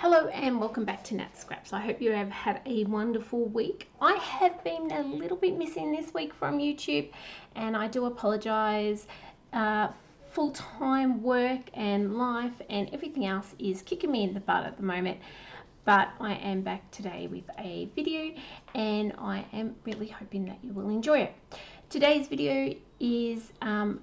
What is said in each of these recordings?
Hello and welcome back to Nat Scraps. I hope you have had a wonderful week. I have been a little bit missing this week from YouTube and I do apologise. Full-time work and life and everything else is kicking me in the butt at the moment. But I am back today with a video and I am really hoping that you will enjoy it. Today's video is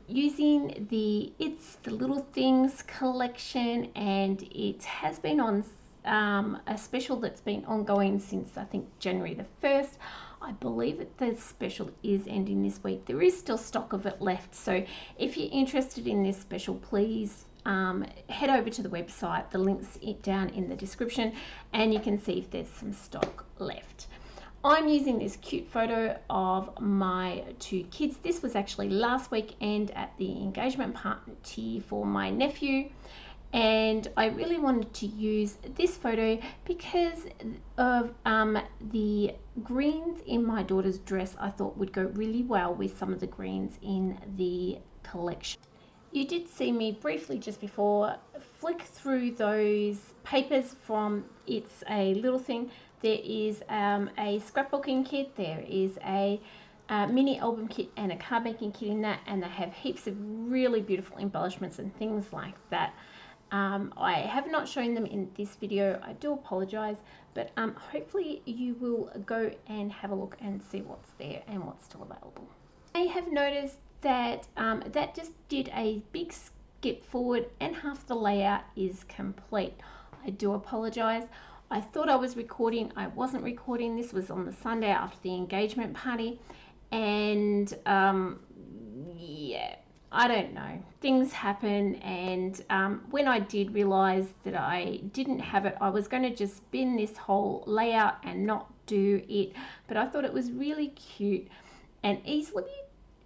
using the It's the Little Things collection, and it has been on a special that's been ongoing since I think January the 1st. I believe that the special is ending this week. There is still stock of it left, so if you're interested in this special, please head over to the website. The link's down in the description and you can see if there's some stock left. I'm using this cute photo of my two kids. This was actually last weekend at the engagement party for my nephew, and I really wanted to use this photo because of the greens in my daughter's dress. I thought would go really well with some of the greens in the collection. You did see me briefly just before flick through those papers from It's a Little Thing. There is a scrapbooking kit, there is a mini album kit and a card making kit in that, and they have heaps of really beautiful embellishments and things like that. I have not shown them in this video, I do apologize, but hopefully you will go and have a look and see what's there and what's still available. I have noticed that that just did a big skip forward and half the layout is complete. I do apologize. I thought I was recording. I wasn't recording. This was on the Sunday after the engagement party, and yeah, I don't know, things happen, and when I did realize that I didn't have it, I was going to just spin this whole layout and not do it, but I thought it was really cute and easily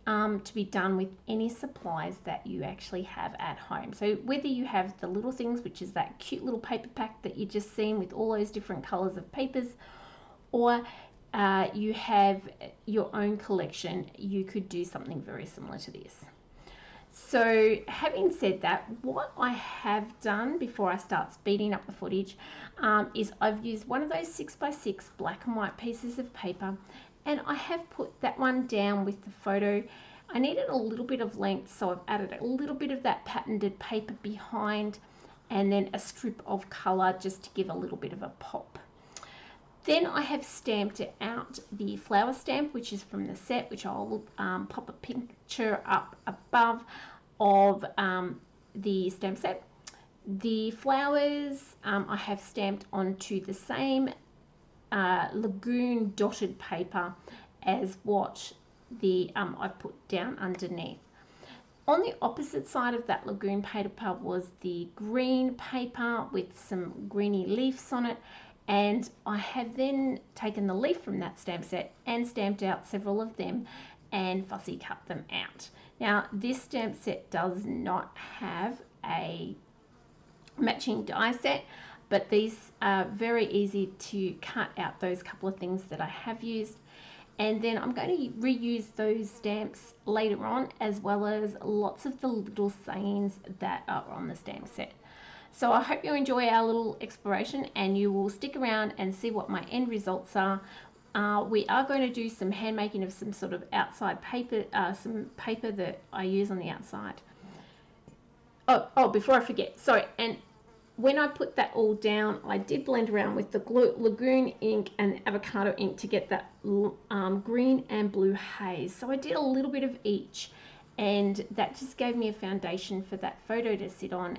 to be done with any supplies that you actually have at home. So whether you have the Little Things, which is that cute little paper pack that you just seen with all those different colors of papers, or you have your own collection, you could do something very similar to this. So having said that, what I have done before I start speeding up the footage is I've used one of those 6x6 black and white pieces of paper, and I have put that one down with the photo. I needed a little bit of length, so I've added a little bit of that patented paper behind and then a strip of color just to give a little bit of a pop. Then I have stamped out the flower stamp, which is from the set, which I'll pop a picture up above of the stamp set. The flowers I have stamped onto the same lagoon dotted paper as what the I've put down underneath. On the opposite side of that lagoon paper was the green paper with some greeny leaves on it, and I have then taken the leaf from that stamp set and stamped out several of them and fussy cut them out. Now this stamp set does not have a matching die set, but these are very easy to cut out those couple of things that I have used, and then I'm going to reuse those stamps later on, as well as lots of the little sayings that are on the stamp set. So I hope you enjoy our little exploration and you will stick around and see what my end results are. We are going to do some hand making of some sort of outside paper, some paper that I use on the outside. Oh, before I forget, sorry, and when I put that all down, I did blend around with the Lagoon ink and avocado ink to get that green and blue haze. So I did a little bit of each, and that just gave me a foundation for that photo to sit on.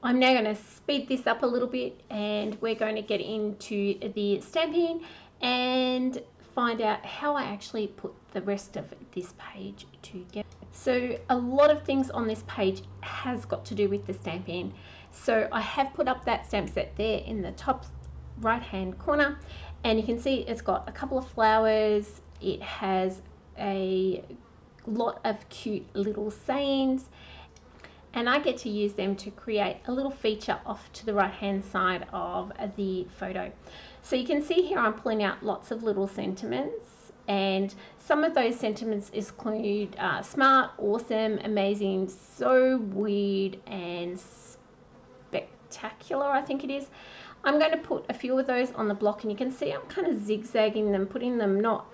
I'm now going to speed this up a little bit, and we're going to get into the stamping and find out how I actually put the rest of this page together. So a lot of things on this page has got to do with the stamping. So I have put up that stamp set there in the top right hand corner, and you can see it's got a couple of flowers. It has a lot of cute little sayings, and I get to use them to create a little feature off to the right hand side of the photo. So you can see here I'm pulling out lots of little sentiments, and some of those sentiments include smart, awesome, amazing, so weird, and spectacular, I think it is. I'm going to put a few of those on the block, and you can see I'm kind of zigzagging them, putting them not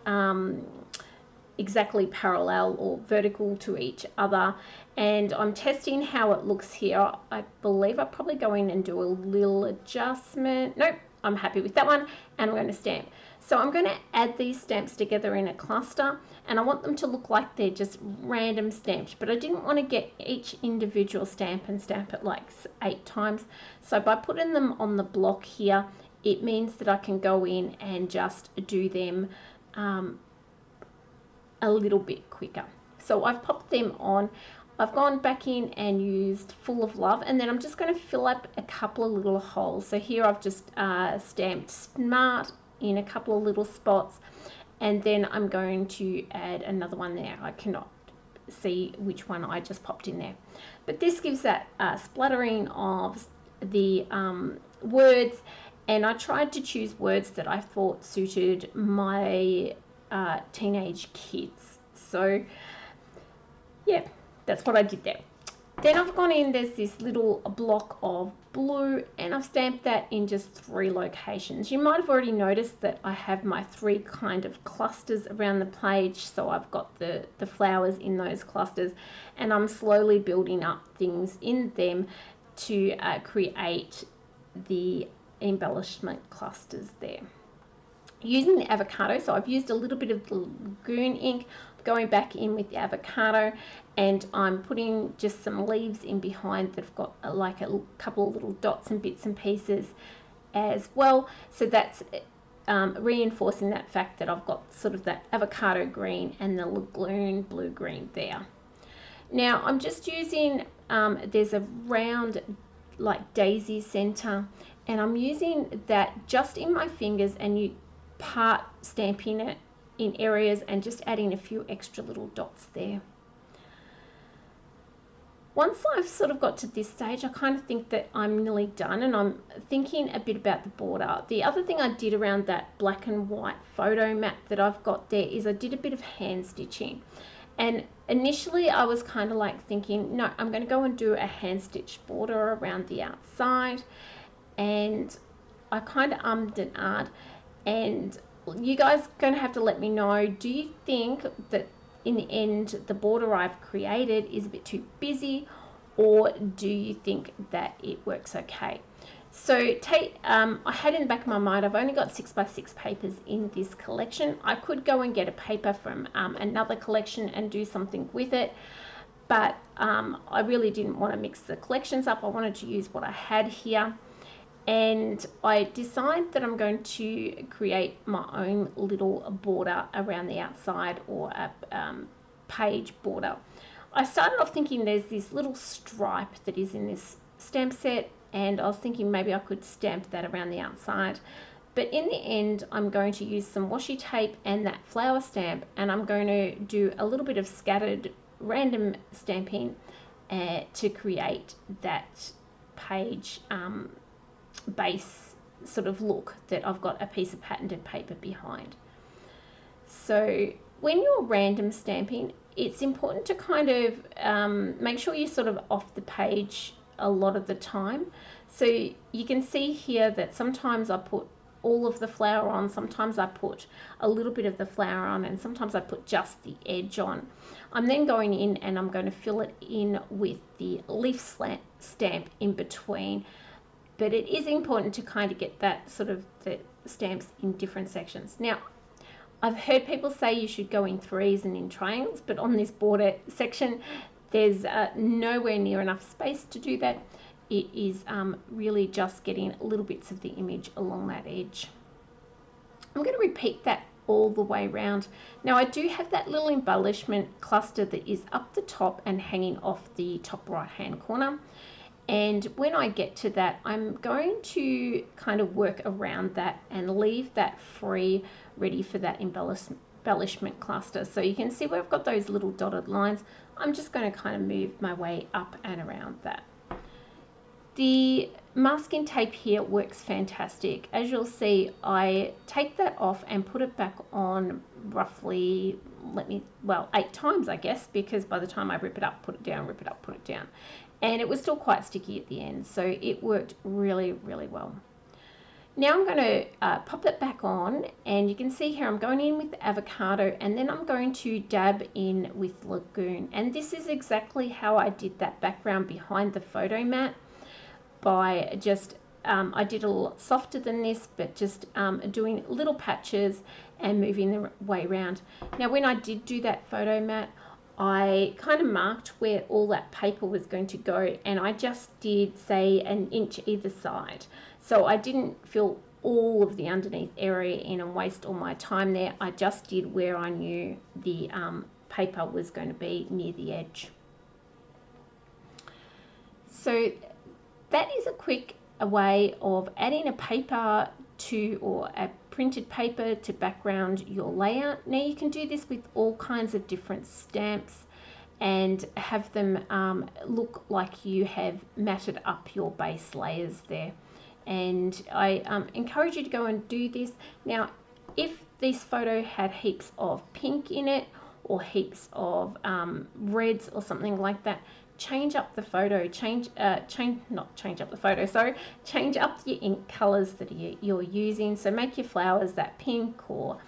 exactly parallel or vertical to each other, and I'm testing how it looks here. I believe I'll probably go in and do a little adjustment. Nope, I'm happy with that one, and I'm going to stamp. So I'm going to add these stamps together in a cluster, and I want them to look like they're just random stamps, but I didn't want to get each individual stamp and stamp it like 8 times. So by putting them on the block here, it means that I can go in and just do them a little bit quicker. So I've popped them on. I've gone back in and used Full of Love, and then I'm just going to fill up a couple of little holes. So here I've just stamped Smart in a couple of little spots, and then I'm going to add another one there. I cannot see which one I just popped in there, but this gives that splattering of the words, and I tried to choose words that I thought suited my teenage kids. So yeah, that's what I did there. Then I've gone in, there's this little block of blue, and I've stamped that in just 3 locations. You might have already noticed that I have my 3 kind of clusters around the page, so I've got the flowers in those clusters, and I'm slowly building up things in them to create the embellishment clusters there. Using the avocado, so I've used a little bit of the Lagoon ink, going back in with the avocado, and I'm putting just some leaves in behind that have got like a couple of little dots and bits and pieces as well. So that's reinforcing that fact that I've got sort of that avocado green and the Lagoon blue green there. Now I'm just using, there's a round like daisy center, and I'm using that just in my fingers, and you part stamping it in areas and just adding a few extra little dots there. Once I've sort of got to this stage, I kind of think that I'm nearly done, and I'm thinking a bit about the border. The other thing I did around that black and white photo map that I've got there is I did a bit of hand stitching, and initially I was kind of like thinking, no, I'm going to go and do a hand stitched border around the outside, and I kind of ummed and ahed, and you guys are going to have to let me know, do you think that in the end the border I've created is a bit too busy, or do you think that it works okay? So I had in the back of my mind, I've only got 6x6 papers in this collection. I could go and get a paper from another collection and do something with it, but I really didn't want to mix the collections up. I wanted to use what I had here. And I decided that I'm going to create my own little border around the outside, or a page border. I started off thinking there's this little stripe that is in this stamp set, and I was thinking maybe I could stamp that around the outside. But in the end, I'm going to use some washi tape and that flower stamp, and I'm going to do a little bit of scattered random stamping to create that page base sort of look that I've got a piece of patented paper behind. So when you're random stamping, it's important to kind of make sure you're sort of off the page a lot of the time. So you can see here that sometimes I put all of the flower on, sometimes I put a little bit of the flower on, and sometimes I put just the edge on. I'm then going in and I'm going to fill it in with the leaf stamp in between. But it is important to kind of get that sort of the stamps in different sections. Now, I've heard people say you should go in 3s and in triangles, but on this border section, there's nowhere near enough space to do that. It is really just getting little bits of the image along that edge. I'm going to repeat that all the way around. Now, I do have that little embellishment cluster that is up the top and hanging off the top right hand corner. And when I get to that, I'm going to kind of work around that and leave that free, ready for that embellishment cluster. So you can see where I've got those little dotted lines. I'm just going to kind of move my way up and around that. The masking tape here works fantastic. As you'll see, I take that off and put it back on roughly, 8 times, I guess, because by the time I rip it up, put it down, rip it up, put it down. And it was still quite sticky at the end, so it worked really, really well. Now I'm going to pop that back on, and you can see here I'm going in with the avocado, and then I'm going to dab in with Lagoon. And this is exactly how I did that background behind the photo mat, by just I did a lot softer than this, but just doing little patches and moving the way around. Now when I did do that photo mat, I kind of marked where all that paper was going to go, and I just did, say, an inch either side. So I didn't fill all of the underneath area in and waste all my time there. I just did where I knew the paper was going to be near the edge. So that is a quick way of adding a paper to, or a printed paper to background your layout. Now you can do this with all kinds of different stamps and have them look like you have matted up your base layers there. And I encourage you to go and do this. Now if this photo had heaps of pink in or heaps of reds or something like that, change up the photo, change up your ink colors that you're using. So make your flowers that pink, or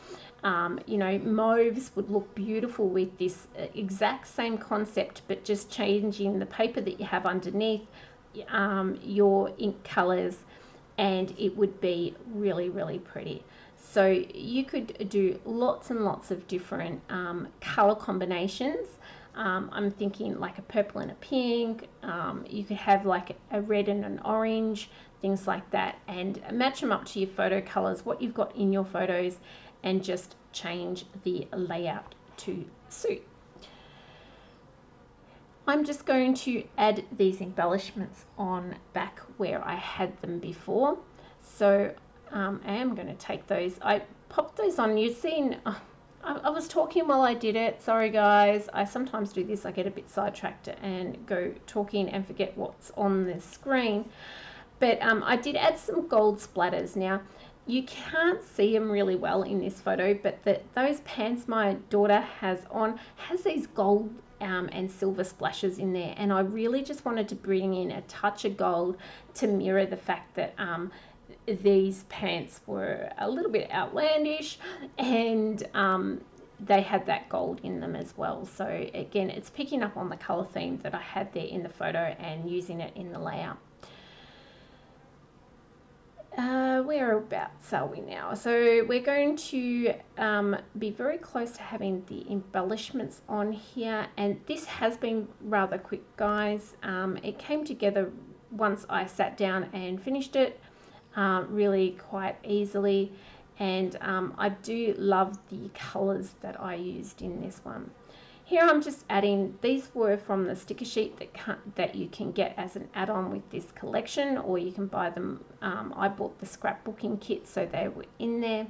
mauves would look beautiful with this exact same concept, but just changing the paper that you have underneath your ink colors, and it would be really, really pretty. So you could do lots and lots of different color combinations. I'm thinking like a purple and a pink. You could have like a red and an orange, things like that, and match them up to your photo colors, what you've got in your photos, and just change the layout to suit. I'm just going to add these embellishments on back where I had them before. So I am going to take those. I popped those on. You've seen, I was talking while I did it. Sorry guys, I sometimes do this. I get a bit sidetracked and go talking and forget what's on the screen. But I did add some gold splatters. Now you can't see them really well in this photo, but those pants my daughter has on has these gold and silver splashes in there, and I really just wanted to bring in a touch of gold to mirror the fact that these pants were a little bit outlandish, and they had that gold in them as well. So again, it's picking up on the color theme that I had there in the photo and using it in the layout. Whereabouts are we now? So we're going to be very close to having the embellishments on here, and this has been rather quick, guys. It came together once I sat down and finished it really quite easily, and I do love the colors that I used in this one. Here I'm just adding, these were from the sticker sheet that you can get as an add-on with this collection, or you can buy them. I bought the scrapbooking kit, so they were in there,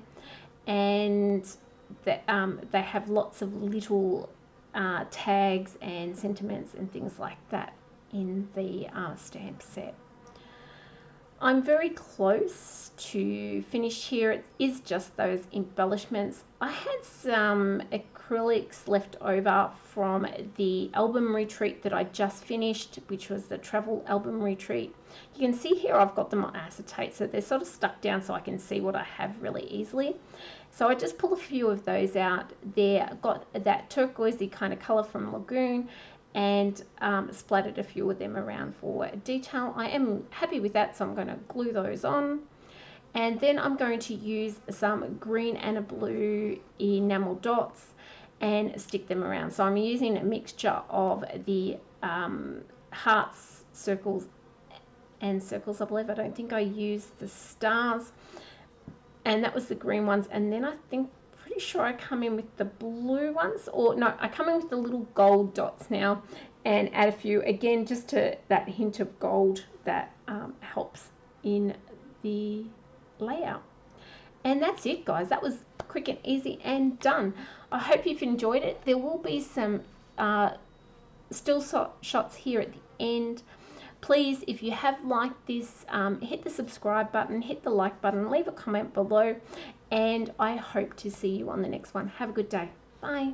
and they have lots of little tags and sentiments and things like that in the stamp set. I'm very close to finished here. It is just those embellishments. I had some acrylics left over from the album retreat that I just finished, which was the travel album retreat. You can see here I've got them on acetate, so they're sort of stuck down so I can see what I have really easily. So I just pulled a few of those out there. I've got that turquoisey kind of color from Lagoon, and splattered a few of them around for detail. I am happy with that, so I'm going to glue those on. And then I'm going to use some green and a blue enamel dots and stick them around. So I'm using a mixture of the hearts, circles, and circles, I believe. I don't think I used the stars. And that was the green ones. And then I think, pretty sure I come in with the blue ones, or no, I come in with the little gold dots now and add a few, again, just to that hint of gold that helps in the layout. And that's it, guys. That was quick and easy and done. I hope you've enjoyed it. There will be some still shots here at the end. Please, if you have liked this, hit the subscribe button, hit the like button, leave a comment below, and I hope to see you on the next one. Have a good day. Bye.